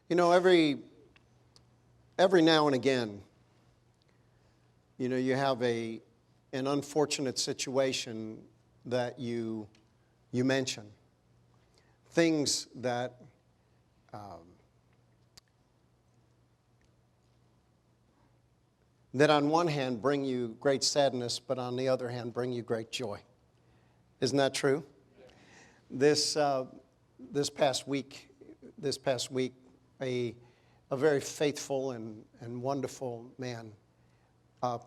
You know, every now and again, you have an unfortunate situation that you mention. Things that that on one hand bring you great sadness, but on the other hand bring you great joy. Isn't that true? This past week, a very faithful and wonderful man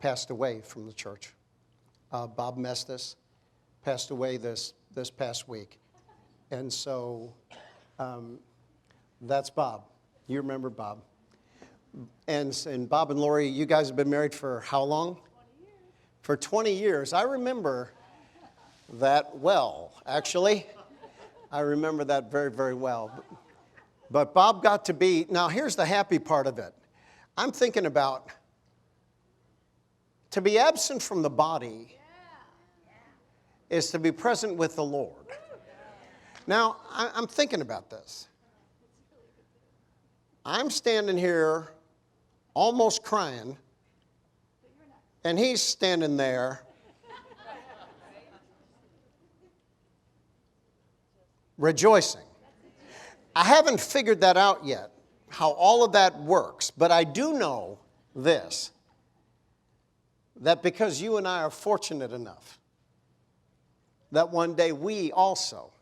passed away from the church. Bob Mestis passed away this past week. And so that's Bob. You remember Bob. And Bob and Lorie, you guys have been married for how long? 20 years. For 20 years. I remember that well, actually. I remember that very, very well. But Bob got to be, now here's the happy part of it. I'm thinking about, to be absent from the body is to be present with the Lord. Now, I'm thinking about this. I'm standing here almost crying, and he's standing there rejoicing. I haven't figured that out yet, how all of that works, but I do know this, that because you and I are fortunate enough that one day we also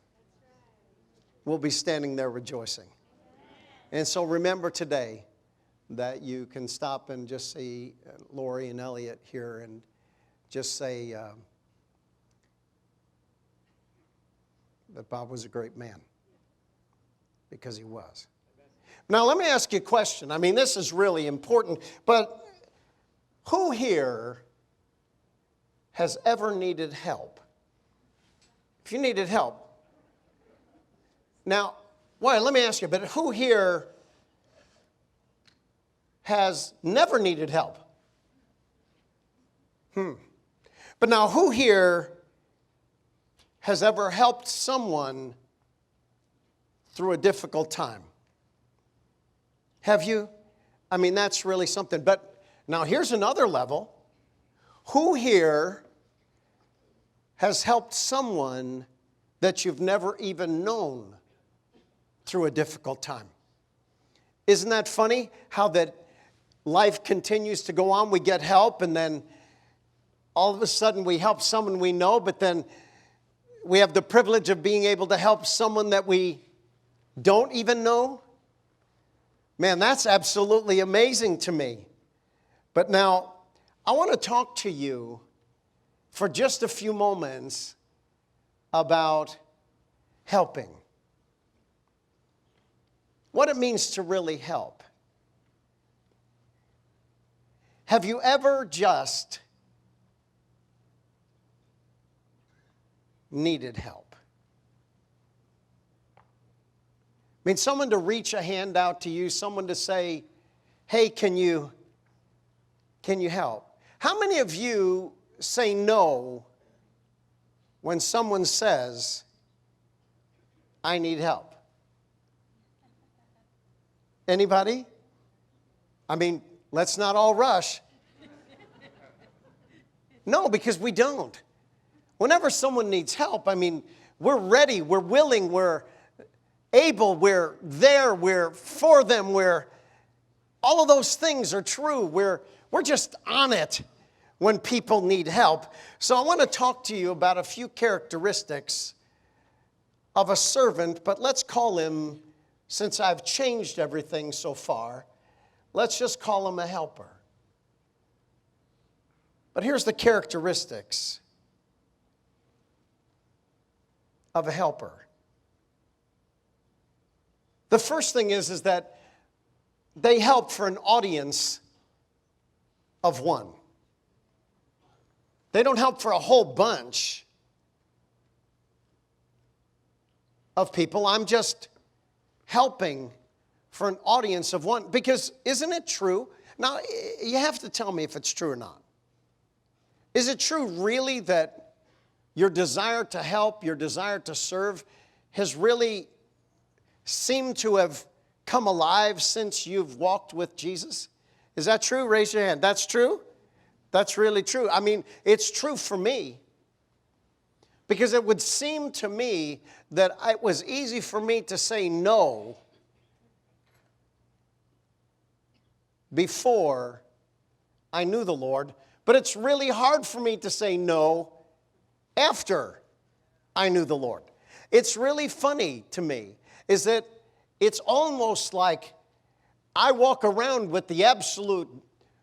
will be standing there rejoicing. And so remember today that you can stop and just see Lorie and Elliot here and just say that Bob was a great man, because he was. Now let me ask you a question. I mean, this is really important, but who here has ever needed help? If you needed help. Now, well, let me ask you, but who here has never needed help? But now, who here has ever helped someone through a difficult time? Have you? I mean, that's really something. But now here's another level. Who here has helped someone that you've never even known through a difficult time? Isn't that funny how that life continues to go on? We get help, and then all of a sudden we help someone we know, but then we have the privilege of being able to help someone that we don't even know. Man, that's absolutely amazing to me. But now, I want to talk to you for just a few moments about helping. What it means to really help. Have you ever just needed help? I mean, someone to reach a hand out to you, someone to say, hey, can you help? How many of you say no when someone says, I need help? Anybody? I mean, let's not all rush. No, because we don't. Whenever someone needs help, I mean, we're ready, we're willing, we're able, we're there, we're for them, all of those things are true. We're just on it when people need help. So I want to talk to you about a few characteristics of a servant, but let's call him, since I've changed everything so far, let's just call him a helper. But here's the characteristics of a helper. The first thing is that they help for an audience of one. They don't help for a whole bunch of people. I'm just helping for an audience of one. Because isn't it true? Now, you have to tell me if it's true or not. Is it true really that your desire to help, your desire to serve has really seemed to have come alive since you've walked with Jesus? Is that true? Raise your hand. That's true? That's really true. I mean, it's true for me. Because it would seem to me that it was easy for me to say no before I knew the Lord, but it's really hard for me to say no after I knew the Lord. It's really funny to me is that it's almost like I walk around with the absolute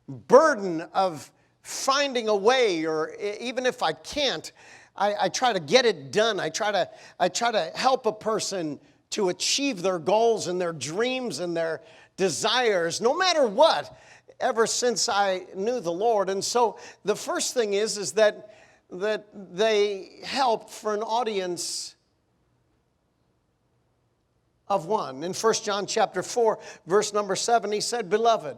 burden of finding a way, or even if I can't, I try to get it done. I try to help a person to achieve their goals and their dreams and their desires, no matter what, ever since I knew the Lord. And so the first thing is that they help for an audience of one. In 1 John chapter 4, verse number 7, he said, "Beloved,"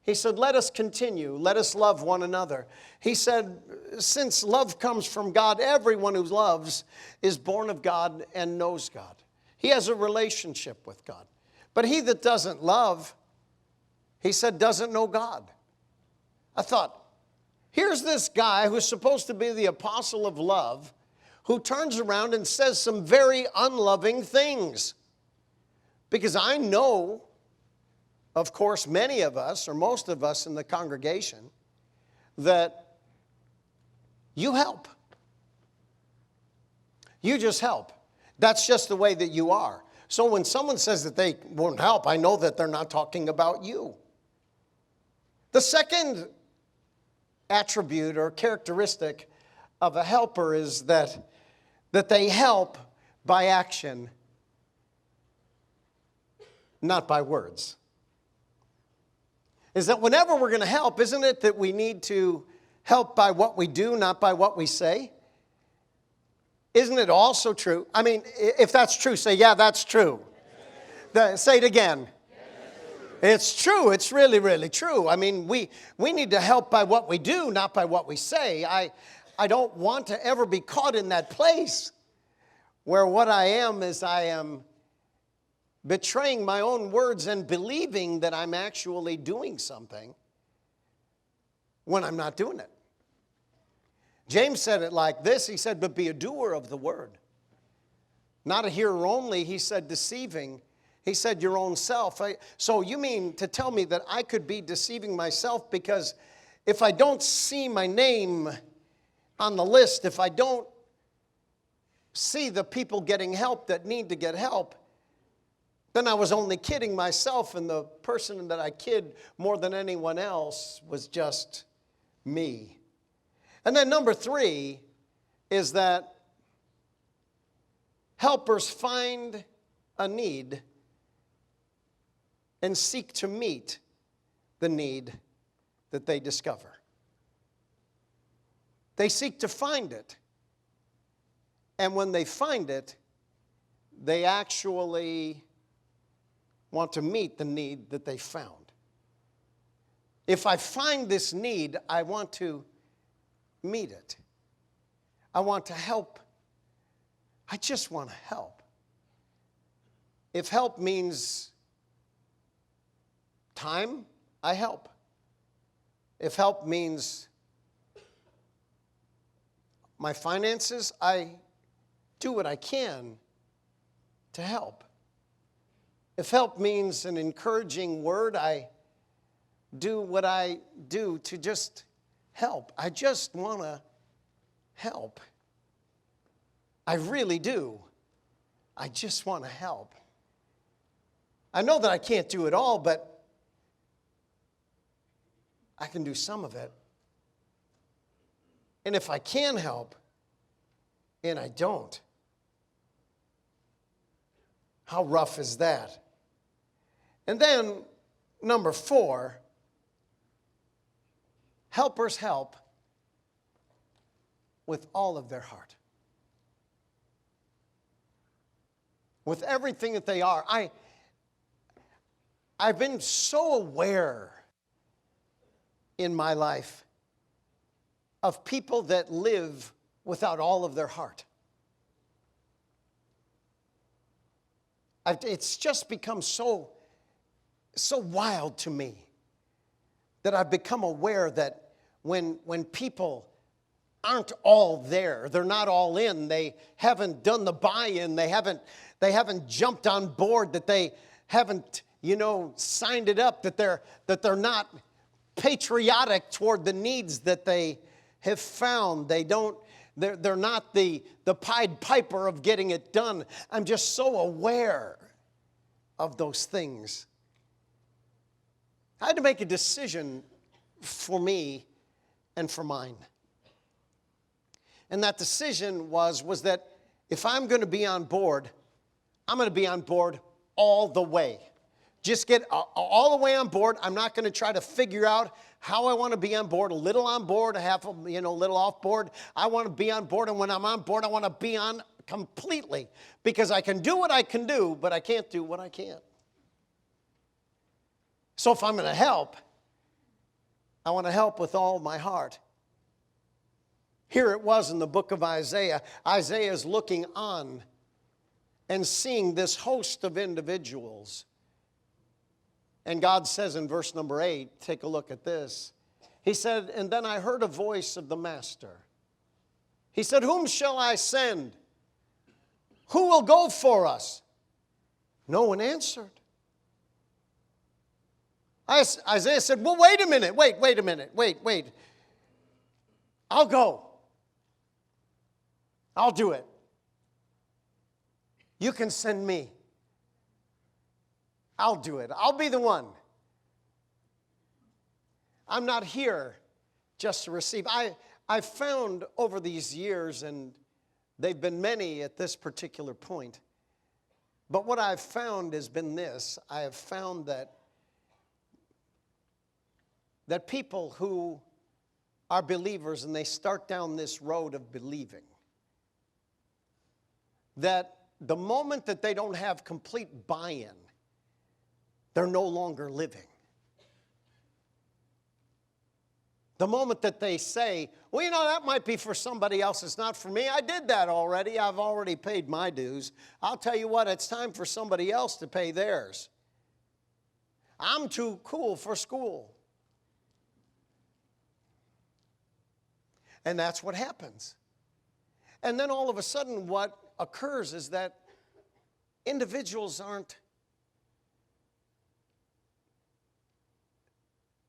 he said, "let us continue, let us love one another." He said, since love comes from God, everyone who loves is born of God and knows God. He has a relationship with God. But he that doesn't love, he said, doesn't know God. I thought, here's this guy who's supposed to be the apostle of love, who turns around and says some very unloving things. Because I know, of course, many of us, or most of us in the congregation, that you help. You just help. That's just the way that you are. So when someone says that they won't help, I know that they're not talking about you. The second attribute or characteristic of a helper is that they help by action, not by words. Is that whenever we're going to help, isn't it that we need to help by what we do, not by what we say? Isn't it also true? I mean, if that's true, say, yeah, that's true. Say it again. It's true. It's really, really true. I mean, we need to help by what we do, not by what we say. I don't want to ever be caught in that place where what I am is I am betraying my own words and believing that I'm actually doing something when I'm not doing it. James said it like this. He said, but be a doer of the word. Not a hearer only, he said, deceiving. He said, your own self. So you mean to tell me that I could be deceiving myself because if I don't see my name on the list, if I don't see the people getting help that need to get help, then I was only kidding myself, and the person that I kid more than anyone else was just me. And then number 3 is that helpers find a need and seek to meet the need that they discover. They seek to find it. And when they find it, they actually want to meet the need that they found. If I find this need, I want to meet it. I want to help. I just want to help. If help means time, I help. If help means my finances, I do what I can to help. If help means an encouraging word, I do what I do to just help. I just want to help. I really do. I just want to help. I know that I can't do it all, but I can do some of it. And if I can help, and I don't, how rough is that? And then, number 4, helpers help with all of their heart. With everything that they are. I've been so aware in my life of people that live without all of their heart. it's just become so wild to me that I've become aware that when people aren't all there, they're not all in, they haven't done the buy-in, they haven't jumped on board, that they haven't, signed it up, that they're not patriotic toward the needs that they have found. They're not the Pied Piper of getting it done. I'm just so aware of those things. I had to make a decision for me and for mine. And that decision was that if I'm going to be on board, I'm going to be on board all the way. Just get all the way on board. I'm not going to try to figure out how I want to be on board, a little on board, a half, little off board. I want to be on board, and when I'm on board, I want to be on completely, because I can do what I can do, but I can't do what I can't. So if I'm going to help, I want to help with all my heart. Here it was in the book of Isaiah. Isaiah is looking on and seeing this host of individuals. And God says in verse number 8, take a look at this. He said, and then I heard a voice of the master. He said, whom shall I send? Who will go for us? No one answered. Isaiah said, well, wait a minute, wait. I'll go. I'll do it. You can send me. I'll do it. I'll be the one. I'm not here just to receive. I've found over these years, and they've been many at this particular point, but what I've found has been this. I have found that people who are believers and they start down this road of believing, that the moment that they don't have complete buy-in, they're no longer living. The moment that they say, well, that might be for somebody else, it's not for me. I did that already. I've already paid my dues. I'll tell you what, it's time for somebody else to pay theirs. I'm too cool for school. And that's what happens. And then all of a sudden what occurs is that individuals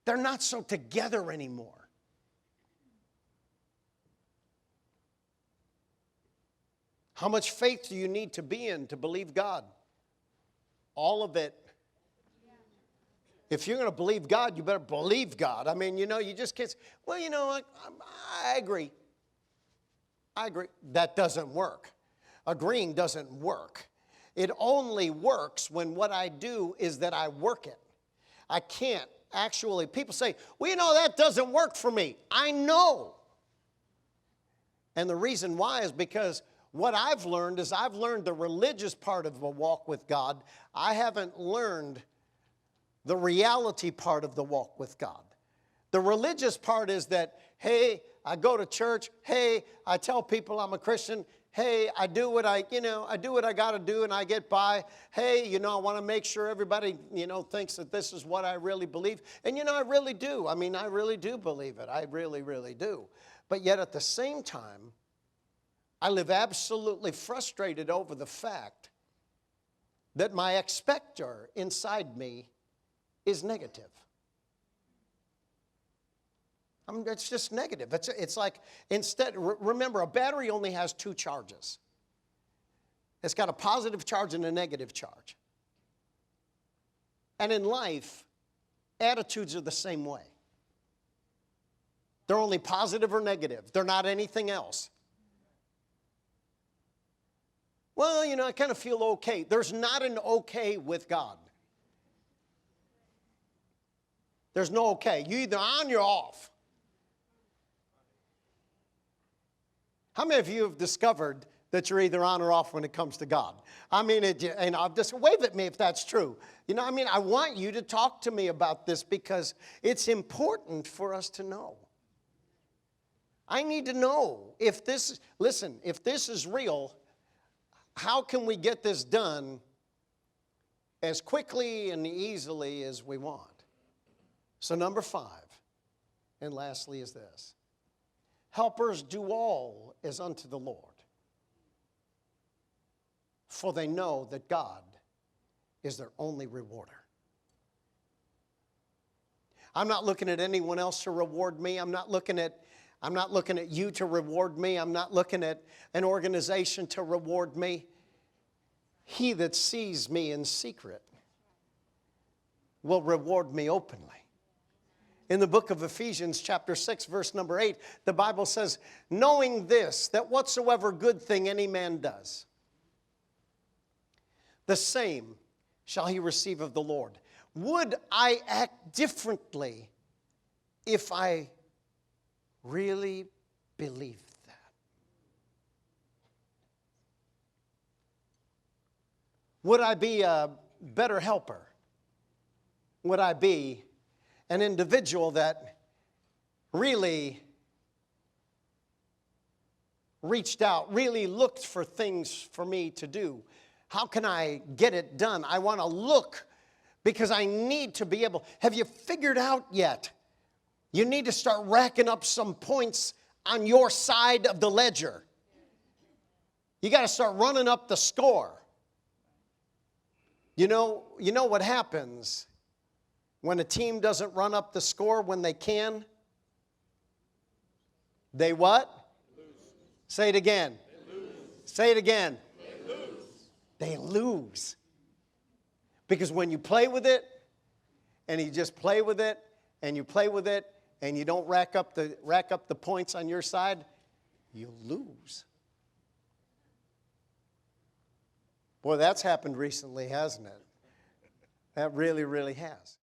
they're not so together anymore. How much faith do you need to be in to believe God? All of it. If you're going to believe God, you better believe God. I mean, you just can't say, well, I agree. I agree. That doesn't work. Agreeing doesn't work. It only works when what I do is that I work it. I can't actually, people say, well, that doesn't work for me. I know. And the reason why is because what I've learned is I've learned the religious part of the walk with God. I haven't learned the reality part of the walk with God. The religious part is that, hey, I go to church. Hey, I tell people I'm a Christian. Hey, I do what I got to do and I get by. Hey, I want to make sure everybody, thinks that this is what I really believe. And, I really do. I mean, I really do believe it. I really, really do. But yet at the same time, I live absolutely frustrated over the fact that my expector inside me is negative. I mean, it's just negative. It's like, remember, a battery only has two charges. It's got a positive charge and a negative charge. And in life, attitudes are the same way. They're only positive or negative. They're not anything else. Well, I kind of feel okay. There's not an okay with God. There's no okay. You're either on or you're off. How many of you have discovered that you're either on or off when it comes to God? I mean, I've just wave at me if that's true. I want you to talk to me about this because it's important for us to know. I need to know if this is real, how can we get this done as quickly and easily as we want. So number 5, and lastly, is this. Helpers do all as unto the Lord, for they know that God is their only rewarder. I'm not looking at anyone else to reward me. I'm not looking at you to reward me. I'm not looking at an organization to reward me. He that sees me in secret will reward me openly. In the book of Ephesians chapter 6, verse number 8, the Bible says, knowing this, that whatsoever good thing any man does, the same shall he receive of the Lord. Would I act differently if I really believed that? Would I be a better helper? Would I be an individual that really reached out, really looked for things for me to do? How can I get it done? I want to look because I need to be able. Have you figured out yet? You need to start racking up some points on your side of the ledger. You got to start running up the score. You know what happens when a team doesn't run up the score when they can? They what? Lose. Say it again. They lose. Say it again. They lose. They lose. Because when you play with it, and you just play with it, and you play with it, and you don't rack up the points on your side, you lose. Boy, that's happened recently, hasn't it? That really, really has.